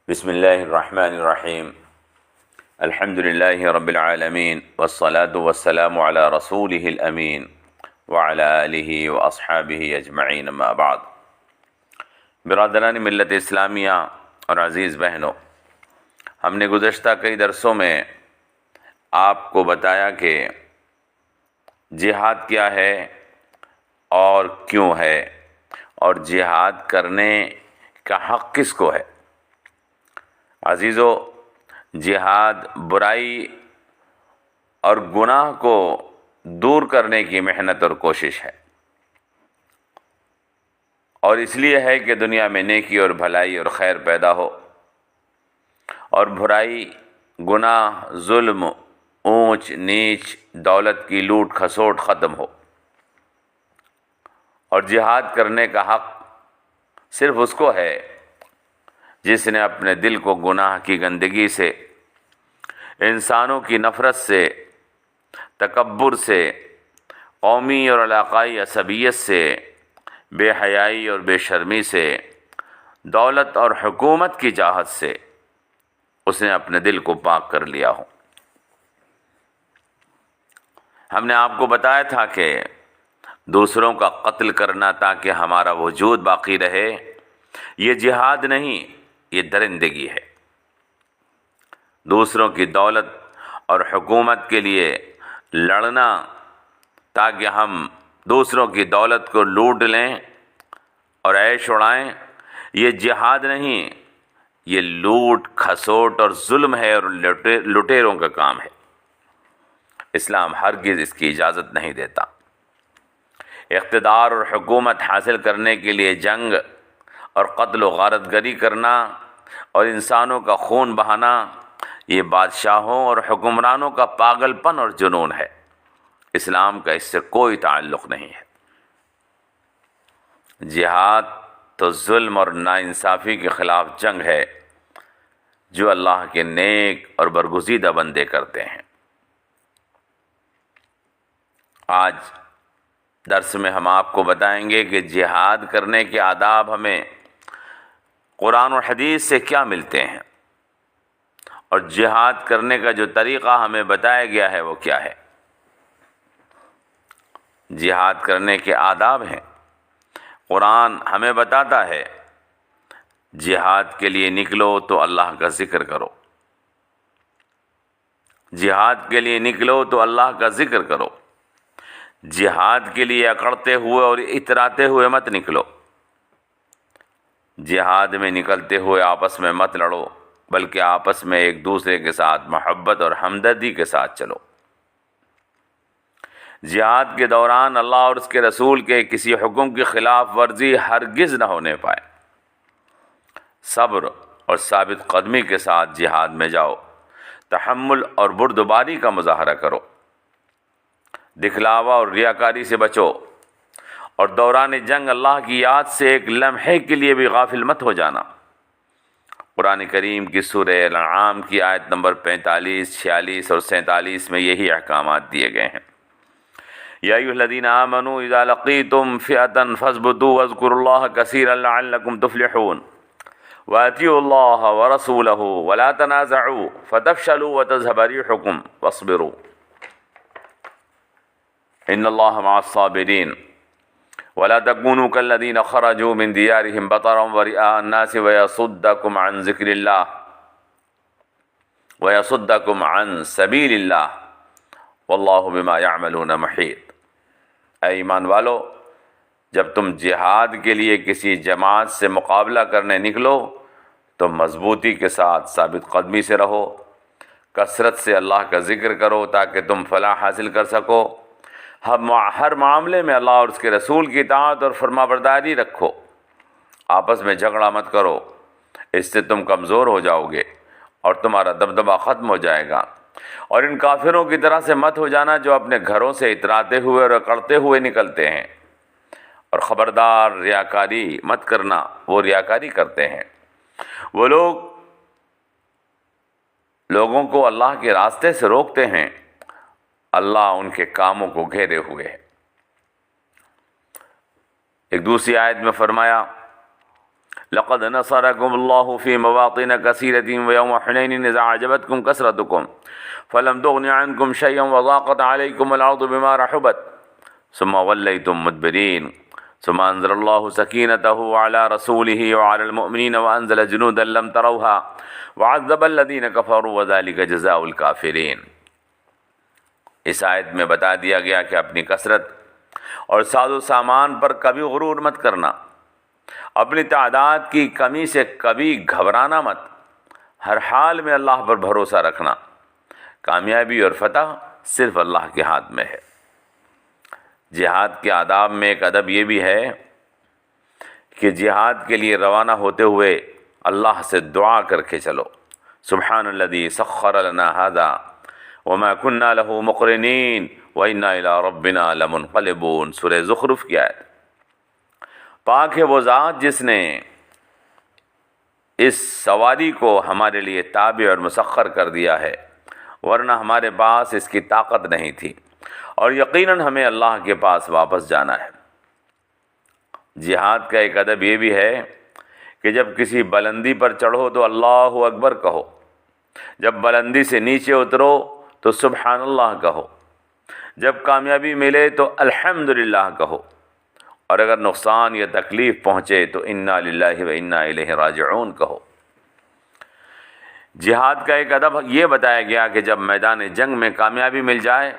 بسم اللہ الرحمن الرحیم الحمد للہ رب العالمین والصلاة والسلام علی رسولہ الامین وعلی آلہ واصحابہ اجمعین اما بعد۔ برادران ملت اسلامیہ اور عزیز بہنوں، ہم نے گزشتہ کئی درسوں میں آپ کو بتایا کہ جہاد کیا ہے اور کیوں ہے، اور جہاد کرنے کا حق کس کو ہے۔ عزیزو، جہاد برائی اور گناہ کو دور کرنے کی محنت اور کوشش ہے، اور اس لیے ہے کہ دنیا میں نیکی اور بھلائی اور خیر پیدا ہو، اور برائی، گناہ، ظلم، اونچ نیچ، دولت کی لوٹ کھسوٹ ختم ہو۔ اور جہاد کرنے کا حق صرف اس کو ہے جس نے اپنے دل کو گناہ کی گندگی سے، انسانوں کی نفرت سے، تکبر سے، قومی اور علاقائی عصبیت سے، بے حیائی اور بے شرمی سے، دولت اور حکومت کی چاہت سے اس نے اپنے دل کو پاک کر لیا ہو۔ ہم نے آپ کو بتایا تھا کہ دوسروں کا قتل کرنا تاکہ ہمارا وجود باقی رہے، یہ جہاد نہیں، یہ درندگی ہے۔ دوسروں کی دولت اور حکومت کے لیے لڑنا تاکہ ہم دوسروں کی دولت کو لوٹ لیں اور عیش اڑائیں، یہ جہاد نہیں، یہ لوٹ کھسوٹ اور ظلم ہے اور لٹیروں کا کام ہے۔ اسلام ہرگز اس کی اجازت نہیں دیتا۔ اقتدار اور حکومت حاصل کرنے کے لیے جنگ اور قتل و غارت گری کرنا اور انسانوں کا خون بہانا، یہ بادشاہوں اور حکمرانوں کا پاگل پن اور جنون ہے۔ اسلام کا اس سے کوئی تعلق نہیں ہے۔ جہاد تو ظلم اور ناانصافی کے خلاف جنگ ہے جو اللہ کے نیک اور برگزیدہ بندے کرتے ہیں۔ آج درس میں ہم آپ کو بتائیں گے کہ جہاد کرنے کے آداب ہمیں قرآن اور حدیث سے کیا ملتے ہیں، اور جہاد کرنے کا جو طریقہ ہمیں بتایا گیا ہے وہ کیا ہے۔ جہاد کرنے کے آداب ہیں۔ قرآن ہمیں بتاتا ہے جہاد کے لیے نکلو تو اللہ کا ذکر کرو، جہاد کے لیے نکلو تو اللہ کا ذکر کرو، جہاد کے لیے اکڑتے ہوئے اور اتراتے ہوئے مت نکلو، جہاد میں نکلتے ہوئے آپس میں مت لڑو، بلکہ آپس میں ایک دوسرے کے ساتھ محبت اور ہمدردی کے ساتھ چلو۔ جہاد کے دوران اللہ اور اس کے رسول کے کسی حکم کی خلاف ورزی ہرگز نہ ہونے پائے۔ صبر اور ثابت قدمی کے ساتھ جہاد میں جاؤ، تحمل اور بردباری کا مظاہرہ کرو، دکھلاوا اور ریاکاری سے بچو، اور دوران جنگ اللہ کی یاد سے ایک لمحے کے لیے بھی غافل مت ہو جانا۔ قرآن کریم کی سورہ الانعام کی آیت نمبر 45، 46 اور 47 میں یہی احکامات دیے گئے ہیں۔ یا ایھا الذین آمنوا اذا لقیتم فئۃ فاثبتوا واذکروا اللہ کثیرا لعلکم تفلحون وَأَطِیعُوا اللَّهَ وَرَسُولَهُ وَلَا تَنَازَعُوا فَتَفْشَلُوا وَتَذْهَبَ رِیحُکُمْ وَاصْبِرُوا إِنَّ اللَّهَ مَعَ الصَّابِرِینَ وَلَا تَکُونُوا کَالَّذِینَ خَرَجُوا مِن دِیَارِهِمْ بَطَرًا وَرِئَاءَ النَّاسِ وَیَصُدَّکُمْ عَن ذِکْرِ اللَّهِ وَیَصُدَّکُمْ عَن سَبِیلِ اللَّهِ وَاللَّهُ بِمَا یعملون محیط۔ اے ایمان والو، جب تم جہاد کے لیے کسی جماعت سے مقابلہ کرنے نکلو تو مضبوطی کے ساتھ ثابت قدمی سے رہو، کثرت سے اللہ کا ذکر کرو تاکہ تم فلاح حاصل کر سکو۔ ہر معاملے میں اللہ اور اس کے رسول کی اطاعت اور فرما برداری رکھو، آپس میں جھگڑا مت کرو، اس سے تم کمزور ہو جاؤ گے اور تمہارا دبدبہ ختم ہو جائے گا۔ اور ان کافروں کی طرح سے مت ہو جانا جو اپنے گھروں سے اتراتے ہوئے اور اکڑتے ہوئے نکلتے ہیں، اور خبردار ریاکاری مت کرنا، وہ ریاکاری کرتے ہیں۔ وہ لوگوں کو اللہ کے راستے سے روکتے ہیں، اللہ ان کے کاموں کو گھیرے ہوئے ہے۔ ایک دوسری آیت میں فرمایا لقد نصركم الله في مواطن كثيرة ويوم حنين إذ أعجبتكم كثرتكم فلم تغن عنكم شيئا وضاقت عليكم الأرض بما رحبت ثم وليتم مدبرين ثم أنزل الله سكينته على رسوله وعلى المؤمنين وأنزل جنودا لم تروها وعذب الذين كفروا وذلك جزاء الكافرين۔ اس آیت میں بتا دیا گیا کہ اپنی کثرت اور ساز و سامان پر کبھی غرور مت کرنا، اپنی تعداد کی کمی سے کبھی گھبرانا مت، ہر حال میں اللہ پر بھروسہ رکھنا۔ کامیابی اور فتح صرف اللہ کے ہاتھ میں ہے۔ جہاد کے آداب میں ایک ادب یہ بھی ہے کہ جہاد کے لیے روانہ ہوتے ہوئے اللہ سے دعا کر کے چلو۔ سبحان الذی سخر لنا ھذا وما كنا له مقرنین وإنا إلی ربنا لمنقلبون۔ سورہ زخرف کی آیت۔ پاک ہے وہ ذات جس نے اس سواری کو ہمارے لیے تابع اور مسخر کر دیا ہے، ورنہ ہمارے پاس اس کی طاقت نہیں تھی، اور یقیناً ہمیں اللہ کے پاس واپس جانا ہے۔ جہاد کا ایک ادب یہ بھی ہے کہ جب کسی بلندی پر چڑھو تو اللہ اکبر کہو، جب بلندی سے نیچے اترو تو سبحان اللہ کہو، جب کامیابی ملے تو الحمدللہ کہو، اور اگر نقصان یا تکلیف پہنچے تو انا للہ و انا الیہ راجعون کہو۔ جہاد کا ایک ادب یہ بتایا گیا کہ جب میدان جنگ میں کامیابی مل جائے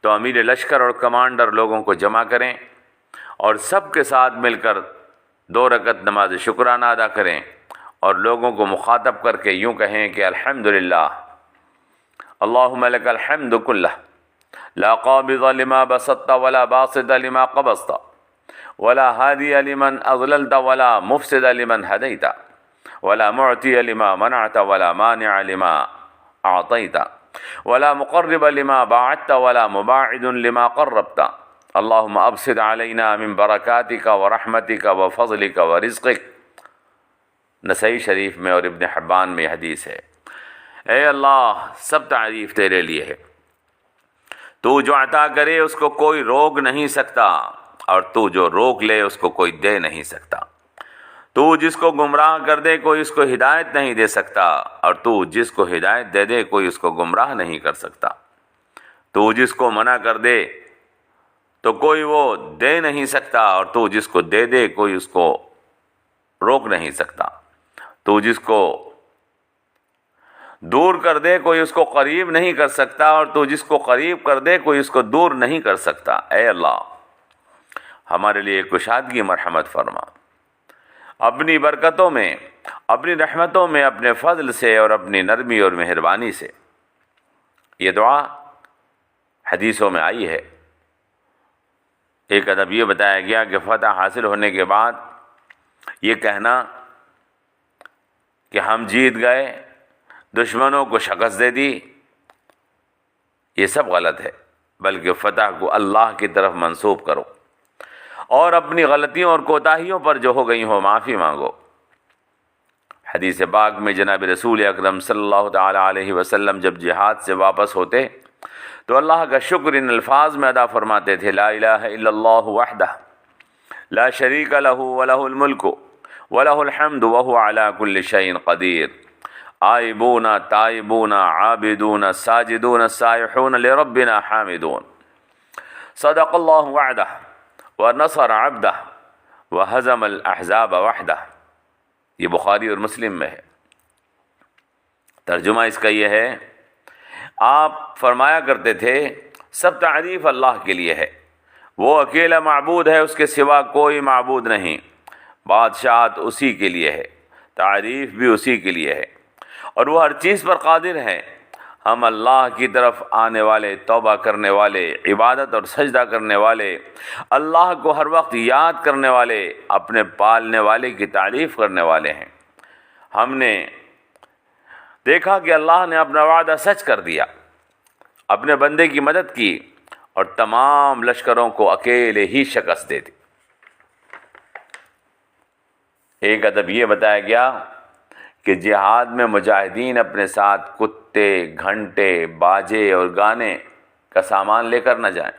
تو امیر لشکر اور کمانڈر لوگوں کو جمع کریں اور سب کے ساتھ مل کر 2 رکعت نماز شکرانہ ادا کریں اور لوگوں کو مخاطب کر کے یوں کہیں کہ الحمدللہ اللہم لک الحمد کلہ لا قابض لما بسطت ولا باسط لما قبضت ولا ہادی لمن اضللت ولا مفسد لمن ہدیت ولا معطی لما منعت ولا مانع لما اعطیت ولا مقرب لما باعدت ولا مباعد لما قربت اللہم ابسط علینا من برکاتک ورحمتک وفضلک ورزقک۔ نسائی شریف میں اور ابن حبان میں حدیث ہے۔ اے اللہ سب تعریف تیرے لیے ہے، تو جو عطا کرے اس کو کوئی روک نہیں سکتا، اور تو جو روک لے اس کو کوئی دے نہیں سکتا۔ تو جس کو گمراہ کر دے کوئی اس کو ہدایت نہیں دے سکتا، اور تو جس کو ہدایت دے دے کوئی اس کو گمراہ نہیں کر سکتا۔ تو جس کو منع کر دے تو کوئی وہ دے نہیں سکتا، اور تو جس کو دے دے کوئی اس کو روک نہیں سکتا۔ تو جس کو دور کر دے کوئی اس کو قریب نہیں کر سکتا، اور تو جس کو قریب کر دے کوئی اس کو دور نہیں کر سکتا۔ اے اللہ ہمارے لیے کشادگی مرحمت فرما، اپنی برکتوں میں، اپنی رحمتوں میں، اپنے فضل سے اور اپنی نرمی اور مہربانی سے۔ یہ دعا حدیثوں میں آئی ہے۔ ایک ادب یہ بتایا گیا کہ فتح حاصل ہونے کے بعد یہ کہنا کہ ہم جیت گئے، دشمنوں کو شکست دے دی، یہ سب غلط ہے، بلکہ فتح کو اللہ کی طرف منسوب کرو اور اپنی غلطیوں اور کوتاہیوں پر جو ہو گئی ہو معافی مانگو۔ حدیث پاک میں جناب رسول اکرم صلی اللہ تعالی علیہ وسلم جب جہاد سے واپس ہوتے تو اللہ کا شکر ان الفاظ میں ادا فرماتے تھے، لا الہ الا اللہ وحدہ لا شریک لہ ولہ الملک ولہ الحمد وہو علی کل شیء قدیر آئبون تائبون عابدون ساجدون سائحون لربنا حامدون صدق اللہ وعدہ ونصر عبدہ وہزم الاحزاب وحدہ۔ یہ بخاری اور مسلم میں ہے۔ ترجمہ اس کا یہ ہے، آپ فرمایا کرتے تھے سب تعریف اللہ کے لیے ہے، وہ اکیلا معبود ہے، اس کے سوا کوئی معبود نہیں، بادشاہت اسی کے لیے ہے، تعریف بھی اسی کے لیے ہے، اور وہ ہر چیز پر قادر ہے۔ ہم اللہ کی طرف آنے والے، توبہ کرنے والے، عبادت اور سجدہ کرنے والے، اللہ کو ہر وقت یاد کرنے والے، اپنے پالنے والے کی تعریف کرنے والے ہیں۔ ہم نے دیکھا کہ اللہ نے اپنا وعدہ سچ کر دیا، اپنے بندے کی مدد کی اور تمام لشکروں کو اکیلے ہی شکست دے دی۔ ایک ادب یہ بتایا گیا کہ جہاد میں مجاہدین اپنے ساتھ کتے، گھنٹے، باجے اور گانے کا سامان لے کر نہ جائیں۔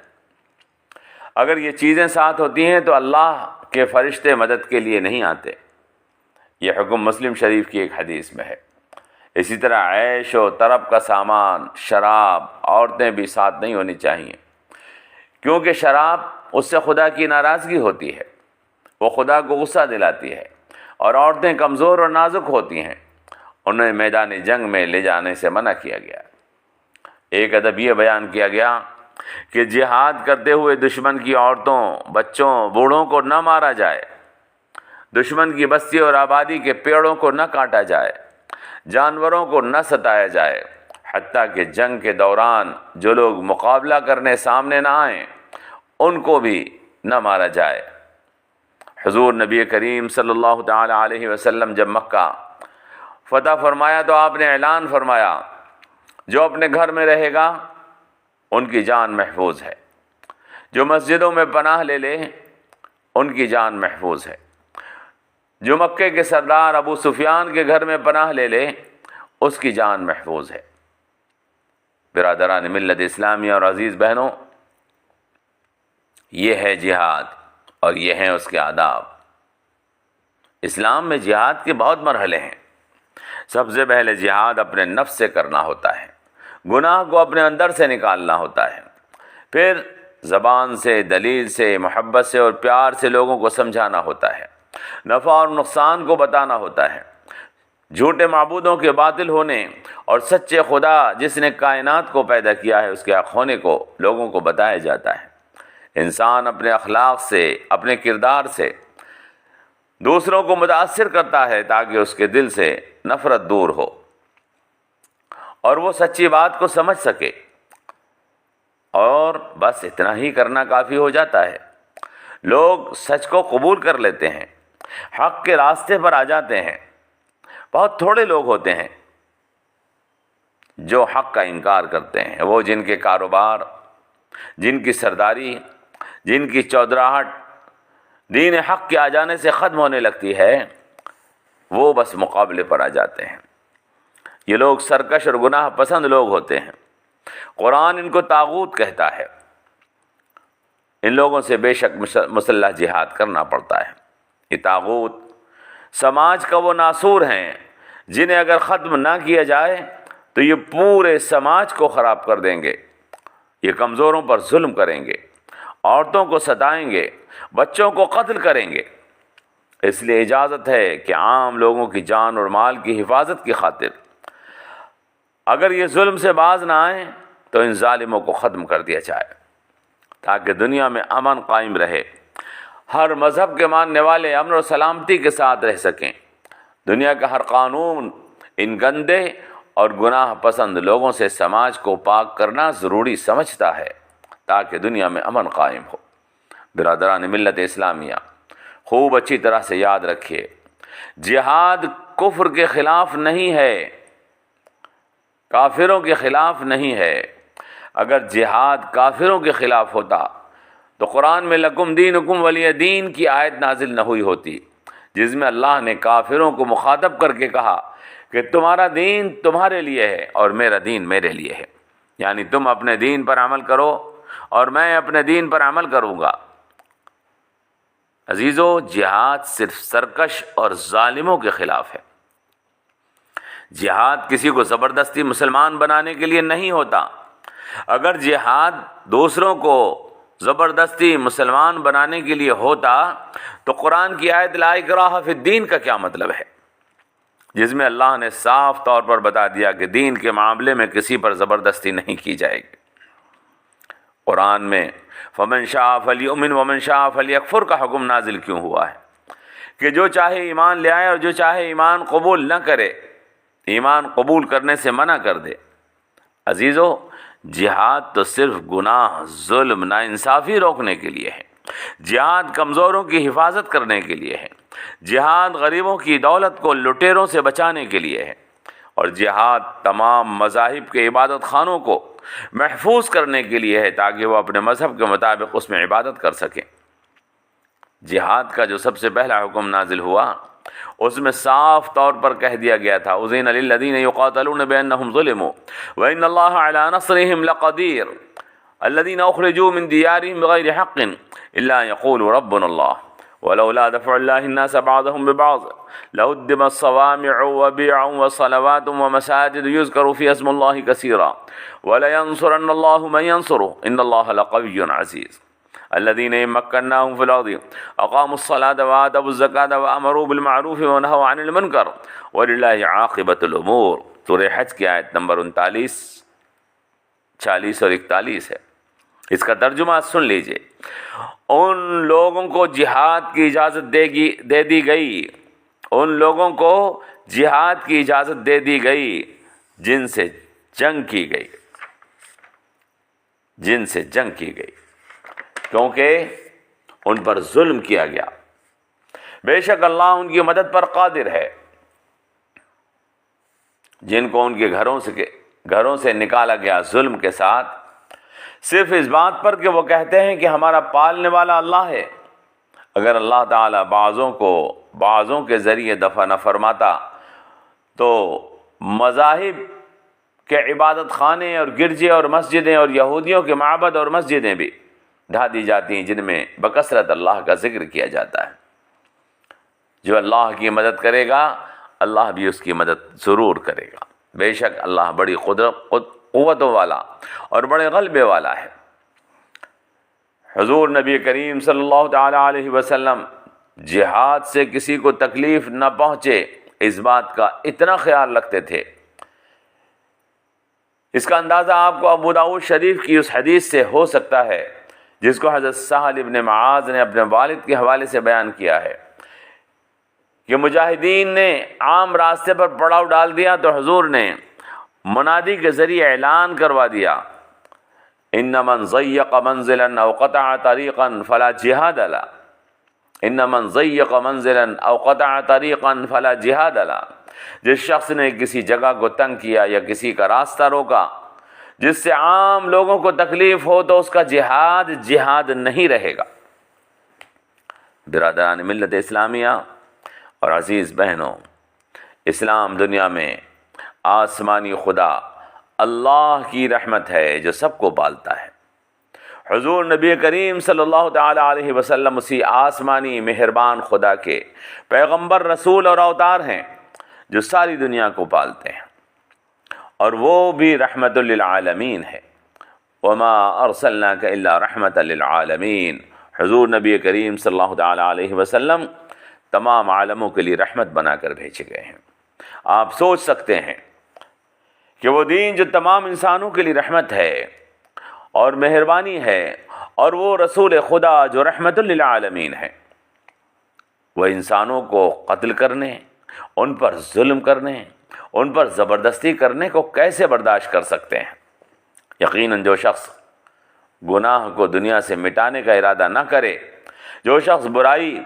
اگر یہ چیزیں ساتھ ہوتی ہیں تو اللہ کے فرشتے مدد کے لیے نہیں آتے۔ یہ حکم مسلم شریف کی ایک حدیث میں ہے۔ اسی طرح عیش و طرب کا سامان، شراب، عورتیں بھی ساتھ نہیں ہونی چاہیے، کیونکہ شراب اس سے خدا کی ناراضگی ہوتی ہے، وہ خدا کو غصہ دلاتی ہے، اور عورتیں کمزور اور نازک ہوتی ہیں، انہیں میدان جنگ میں لے جانے سے منع کیا گیا۔ ایک ادب یہ بیان کیا گیا کہ جہاد کرتے ہوئے دشمن کی عورتوں، بچوں، بوڑھوں کو نہ مارا جائے، دشمن کی بستی اور آبادی کے پیڑوں کو نہ کاٹا جائے، جانوروں کو نہ ستایا جائے، حتیٰ کہ جنگ کے دوران جو لوگ مقابلہ کرنے سامنے نہ آئیں ان کو بھی نہ مارا جائے۔ حضور نبی کریم صلی اللہ تعالی علیہ وسلم جب مکہ فتح فرمایا تو آپ نے اعلان فرمایا، جو اپنے گھر میں رہے گا ان کی جان محفوظ ہے، جو مسجدوں میں پناہ لے لے ان کی جان محفوظ ہے، جو مکے کے سردار ابو سفیان کے گھر میں پناہ لے لے اس کی جان محفوظ ہے۔ برادران ملت اسلامیہ اور عزیز بہنوں، یہ ہے جہاد اور یہ ہیں اس کے آداب۔ اسلام میں جہاد کے بہت مرحلے ہیں۔ سب سے پہلے جہاد اپنے نفس سے کرنا ہوتا ہے، گناہ کو اپنے اندر سے نکالنا ہوتا ہے، پھر زبان سے، دلیل سے، محبت سے اور پیار سے لوگوں کو سمجھانا ہوتا ہے، نفع اور نقصان کو بتانا ہوتا ہے، جھوٹے معبودوں کے باطل ہونے اور سچے خدا جس نے کائنات کو پیدا کیا ہے اس کے حق ہونے کو لوگوں کو بتایا جاتا ہے۔ انسان اپنے اخلاق سے، اپنے کردار سے دوسروں کو متاثر کرتا ہے تاکہ اس کے دل سے نفرت دور ہو اور وہ سچی بات کو سمجھ سکے، اور بس اتنا ہی کرنا کافی ہو جاتا ہے۔ لوگ سچ کو قبول کر لیتے ہیں، حق کے راستے پر آ جاتے ہیں۔ بہت تھوڑے لوگ ہوتے ہیں جو حق کا انکار کرتے ہیں، وہ جن کے کاروبار، جن کی سرداری، جن کی چودراہٹ دین حق کے آ جانے سے ختم ہونے لگتی ہے، وہ بس مقابلے پر آ جاتے ہیں۔ یہ لوگ سرکش اور گناہ پسند لوگ ہوتے ہیں۔ قرآن ان کو طاغوت کہتا ہے۔ ان لوگوں سے بے شک مسلح جہاد کرنا پڑتا ہے۔ یہ طاغوت سماج کا وہ ناسور ہیں جنہیں اگر ختم نہ کیا جائے تو یہ پورے سماج کو خراب کر دیں گے۔ یہ کمزوروں پر ظلم کریں گے، عورتوں کو ستائیں گے، بچوں کو قتل کریں گے۔ اس لیے اجازت ہے کہ عام لوگوں کی جان اور مال کی حفاظت کی خاطر اگر یہ ظلم سے باز نہ آئیں تو ان ظالموں کو ختم کر دیا جائے تاکہ دنیا میں امن قائم رہے، ہر مذہب کے ماننے والے امن اور سلامتی کے ساتھ رہ سکیں۔ دنیا کا ہر قانون ان گندے اور گناہ پسند لوگوں سے سماج کو پاک کرنا ضروری سمجھتا ہے تاکہ دنیا میں امن قائم ہو۔ برادران ملت اسلامیہ، خوب اچھی طرح سے یاد رکھیے، جہاد کفر کے خلاف نہیں ہے، کافروں کے خلاف نہیں ہے۔ اگر جہاد کافروں کے خلاف ہوتا تو قرآن میں لکم دینکم ولی دین کی آیت نازل نہ ہوئی ہوتی، جس میں اللہ نے کافروں کو مخاطب کر کے کہا کہ تمہارا دین تمہارے لیے ہے اور میرا دین میرے لیے ہے، یعنی تم اپنے دین پر عمل کرو اور میں اپنے دین پر عمل کروں گا۔ عزیزو، جہاد صرف سرکش اور ظالموں کے خلاف ہے۔ جہاد کسی کو زبردستی مسلمان بنانے کے لیے نہیں ہوتا۔ اگر جہاد دوسروں کو زبردستی مسلمان بنانے کے لیے ہوتا تو قرآن کی آیت لا اکراہ فی الدین کا کیا مطلب ہے، جس میں اللہ نے صاف طور پر بتا دیا کہ دین کے معاملے میں کسی پر زبردستی نہیں کی جائے گی۔ قرآن میں فمن شاء فلیؤمن ومن شاء فلیکفر کا حکم نازل کیوں ہوا ہے کہ جو چاہے ایمان لے آئے اور جو چاہے ایمان قبول نہ کرے، ایمان قبول کرنے سے منع کر دے۔ عزیزو، جہاد تو صرف گناہ، ظلم، ناانصافی روکنے کے لیے ہے۔ جہاد کمزوروں کی حفاظت کرنے کے لیے ہے۔ جہاد غریبوں کی دولت کو لٹیروں سے بچانے کے لیے ہے، اور جہاد تمام مذاہب کے عبادت خانوں کو محفوظ کرنے کے لیے ہے تاکہ وہ اپنے مذہب کے مطابق اس میں عبادت کر سکیں۔ جہاد کا جو سب سے پہلا حکم نازل ہوا اس میں صاف طور پر کہہ دیا گیا تھا اذن للذین یقاتلون بانہم ظلموا وان اللہ علی نصرہم لقدیر الذین اخرجوا من دیارہم بغیر حق الا یقولوا ربنا اللہ ولولا دفع الله الناس بعضهم ببعض لهدمت صوامع وبيع وصلوات ومساجد يذكر فيها اسم الله كثيرا ولينصرن الله من ينصره إن الله لقوي عزيز الذين مكناهم في الأرض أقاموا الصلاة وآتوا الزكاة وأمروا بالمعروف ونهوا عن المنكر ولله عاقبة الأمور. سورہ حج کی آیت نمبر 39، 40 اور 41 ہے. اس کا ترجمہ سن لیجئے. ان لوگوں کو جہاد کی اجازت دے دی گئی، ان لوگوں کو جہاد کی اجازت دے دی گئی جن سے جنگ کی گئی، جن سے جنگ کی گئی، کیونکہ ان پر ظلم کیا گیا. بے شک اللہ ان کی مدد پر قادر ہے. جن کو ان کے گھروں سے نکالا گیا ظلم کے ساتھ، صرف اس بات پر کہ وہ کہتے ہیں کہ ہمارا پالنے والا اللہ ہے. اگر اللہ تعالیٰ بعضوں کے ذریعے دفع نہ فرماتا تو مذاہب کے عبادت خانے اور گرجے اور مسجدیں اور یہودیوں کے معبد اور مسجدیں بھی ڈھا دی جاتی ہیں جن میں بکثرت اللہ کا ذکر کیا جاتا ہے. جو اللہ کی مدد کرے گا اللہ بھی اس کی مدد ضرور کرے گا. بے شک اللہ بڑی قوتوں والا اور بڑے غلبے والا ہے. حضور نبی کریم صلی اللہ تعالی علیہ وسلم جہاد سے کسی کو تکلیف نہ پہنچے اس بات کا اتنا خیال رکھتے تھے. اس کا اندازہ آپ کو ابو داؤد شریف کی اس حدیث سے ہو سکتا ہے جس کو حضرت سہل ابن معاذ نے اپنے والد کے حوالے سے بیان کیا ہے کہ مجاہدین نے عام راستے پر پڑاؤ ڈال دیا تو حضور نے منادی کے ذریعے اعلان کروا دیا ان من ضیق منزلا او قطع طریقا فلا جہاد له، ان من ضیق منزلا او قطع طریقا فلا جہاد له. جس شخص نے کسی جگہ کو تنگ کیا یا کسی کا راستہ روکا جس سے عام لوگوں کو تکلیف ہو تو اس کا جہاد نہیں رہے گا. برادران ملت اسلامیہ اور عزیز بہنوں، اسلام دنیا میں آسمانی خدا اللہ کی رحمت ہے جو سب کو پالتا ہے. حضور نبی کریم صلی اللہ تعالی علیہ وسلم اسی آسمانی مہربان خدا کے پیغمبر، رسول اور اوتار ہیں جو ساری دنیا کو پالتے ہیں، اور وہ بھی رحمت للعالمین ہے. وما ارسلناک الا رحمت للعالمین. حضور نبی کریم صلی اللہ تعالی علیہ وسلم تمام عالموں کے لیے رحمت بنا کر بھیجے گئے ہیں. آپ سوچ سکتے ہیں کہ وہ دین جو تمام انسانوں کے لیے رحمت ہے اور مہربانی ہے، اور وہ رسول خدا جو رحمت للعالمین ہے، وہ انسانوں کو قتل کرنے، ان پر ظلم کرنے، ان پر زبردستی کرنے کو کیسے برداشت کر سکتے ہیں؟ یقیناً جو شخص گناہ کو دنیا سے مٹانے کا ارادہ نہ کرے، جو شخص برائی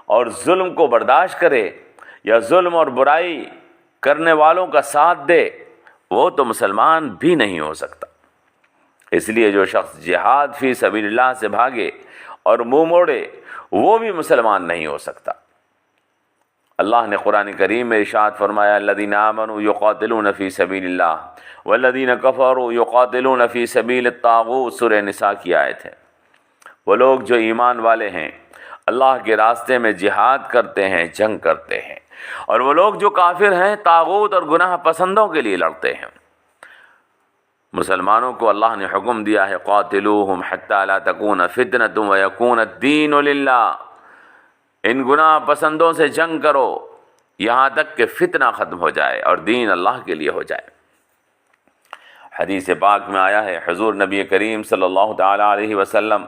اور ظلم کو برداشت کرے یا ظلم اور برائی کرنے والوں کا ساتھ دے، وہ تو مسلمان بھی نہیں ہو سکتا. اس لیے جو شخص جہاد فی سبیل اللہ سے بھاگے اور منہ موڑے وہ بھی مسلمان نہیں ہو سکتا. اللہ نے قرآن کریم میں ارشاد فرمایا الذین آمنوا یقاتلون فی سبیل اللہ والذین کفروا یقاتلون فی سبیل الطاغوت. سورہ نساء کی آیت ہے. وہ لوگ جو ایمان والے ہیں اللہ کے راستے میں جہاد کرتے ہیں، جنگ کرتے ہیں، اور وہ لوگ جو کافر ہیں طاغوت اور گناہ پسندوں کے لیے لڑتے ہیں. مسلمانوں کو اللہ نے حکم دیا ہے قاتلوہم حتی لا تکون فتنۃ ویکون الدین للہ. ان گناہ پسندوں سے جنگ کرو یہاں تک کہ فتنہ ختم ہو جائے اور دین اللہ کے لیے ہو جائے. حدیث پاک میں آیا ہے حضور نبی کریم صلی اللہ تعالی علیہ وسلم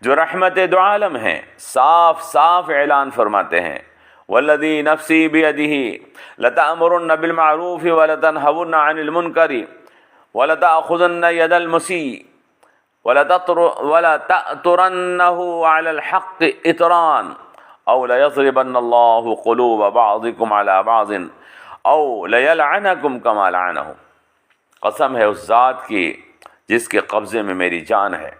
جو رحمت دو عالم ہیں صاف صاف اعلان فرماتے ہیں والذی نفسی بیدہ لتأمرن بالمعروف ولتنہون عن المنکر ولتأخذن ید المسیء ولتأترنہ علی الحق اطران او لیضربن اللہ قلوب بعضکم علی بعض او لیلعنکم کما لعنہ. قسم ہے اس ذات کی جس کے قبضے میں میری جان ہے،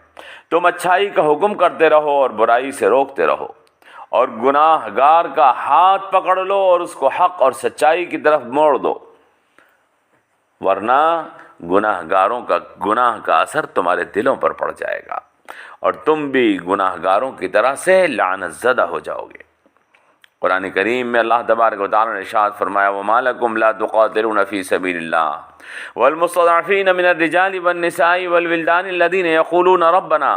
تم اچھائی کا حکم کرتے رہو اور برائی سے روکتے رہو، اور گناہ گار کا ہاتھ پکڑ لو اور اس کو حق اور سچائی کی طرف موڑ دو، ورنہ گناہ گاروں کا گناہ کا اثر تمہارے دلوں پر پڑ جائے گا. اور تم بھی گناہ گاروں کی طرح سے لعنت زدہ ہو جاؤ گے۔ قرآن کریم میں اللہ تبارک و تعالیٰ نے ارشاد فرمایا وَمَا لَكُمْ لَا تُقَاتِلُونَ فِي سَبِيلِ اللَّهِ وَالْمُسْتَضْعَفِينَ مِنَ الرِّجَالِ وَالنِّسَاءِ وَالْوِلْدَانِ الَّذِينَ يَقُولُونَ رَبَّنَا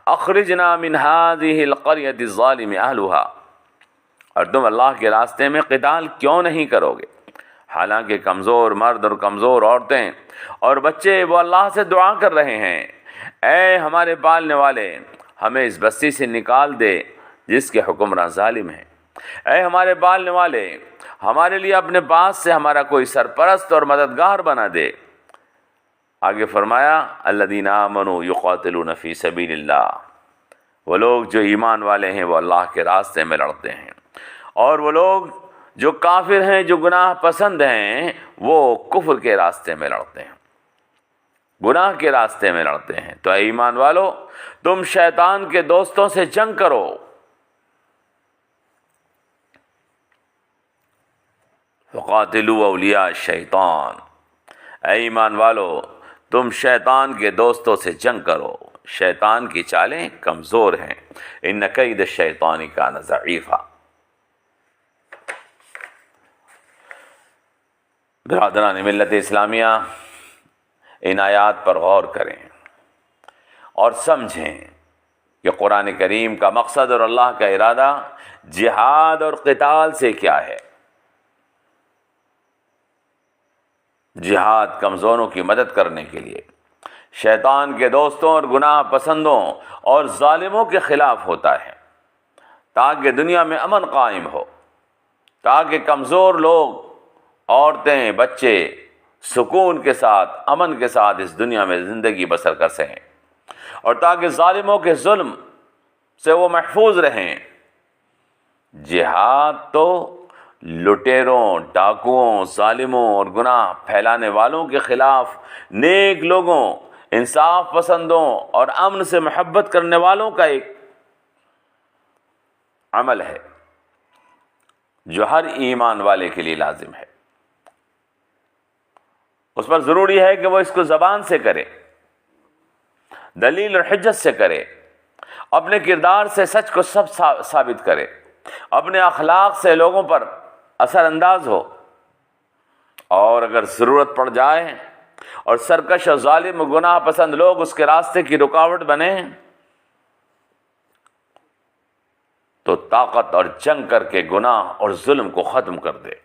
أَخْرِجْنَا مِنْ هَذِهِ الْقَرْيَةِ الظَّالِمِ أَهْلُهَا، اور تم اللہ کے راستے میں قتال کیوں نہیں کرو گے حالانکہ کمزور مرد اور کمزور عورتیں اور بچے وہ اللہ سے دعا کر رہے ہیں اے ہمارے پالنے والے ہمیں اس بستی سے نکال دے جس کے حکمراں ظالم ہیں، اے ہمارے پالنے والے ہمارے لیے اپنے پاس سے ہمارا کوئی سرپرست اور مددگار بنا دے۔ آگے فرمایا الذین آمنوا یقاتلون فی سبیل اللہ، وہ لوگ جو ایمان والے ہیں وہ اللہ کے راستے میں لڑتے ہیں، اور وہ لوگ جو کافر ہیں جو گناہ پسند ہیں وہ کفر کے راستے میں لڑتے ہیں، گناہ کے راستے میں لڑتے ہیں۔ تو اے ایمان والو تم شیطان کے دوستوں سے جنگ کرو، فقاتلوا اولیاء الشیطان، اے ایمان والو تم شیطان کے دوستوں سے جنگ کرو، شیطان کی چالیں کمزور ہیں، ان کید الشیطان کان ضعیفا۔ برادران ملت اسلامیہ ان آیات پر غور کریں اور سمجھیں کہ قرآن کریم کا مقصد اور اللہ کا ارادہ جہاد اور قتال سے کیا ہے۔ جہاد کمزوروں کی مدد کرنے کے لیے، شیطان کے دوستوں اور گناہ پسندوں اور ظالموں کے خلاف ہوتا ہے، تاکہ دنیا میں امن قائم ہو، تاکہ کمزور لوگ، عورتیں، بچے سکون کے ساتھ، امن کے ساتھ اس دنیا میں زندگی بسر کر سکیں، اور تاکہ ظالموں کے ظلم سے وہ محفوظ رہیں۔ جہاد تو لٹیروں، ڈاکوؤں، ظالموں اور گناہ پھیلانے والوں کے خلاف نیک لوگوں، انصاف پسندوں اور امن سے محبت کرنے والوں کا ایک عمل ہے جو ہر ایمان والے کے لیے لازم ہے۔ اس پر ضروری ہے کہ وہ اس کو زبان سے کرے، دلیل اور حجت سے کرے، اپنے کردار سے سچ کو سب ثابت کرے، اپنے اخلاق سے لوگوں پر اثر انداز ہو، اور اگر ضرورت پڑ جائے اور سرکش اور ظالم و گناہ پسند لوگ اس کے راستے کی رکاوٹ بنے تو طاقت اور جنگ کر کے گناہ اور ظلم کو ختم کر دے۔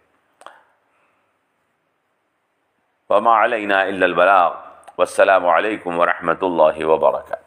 وما علینا الا البلاغ، والسلام علیکم ورحمۃ اللہ وبرکاتہ۔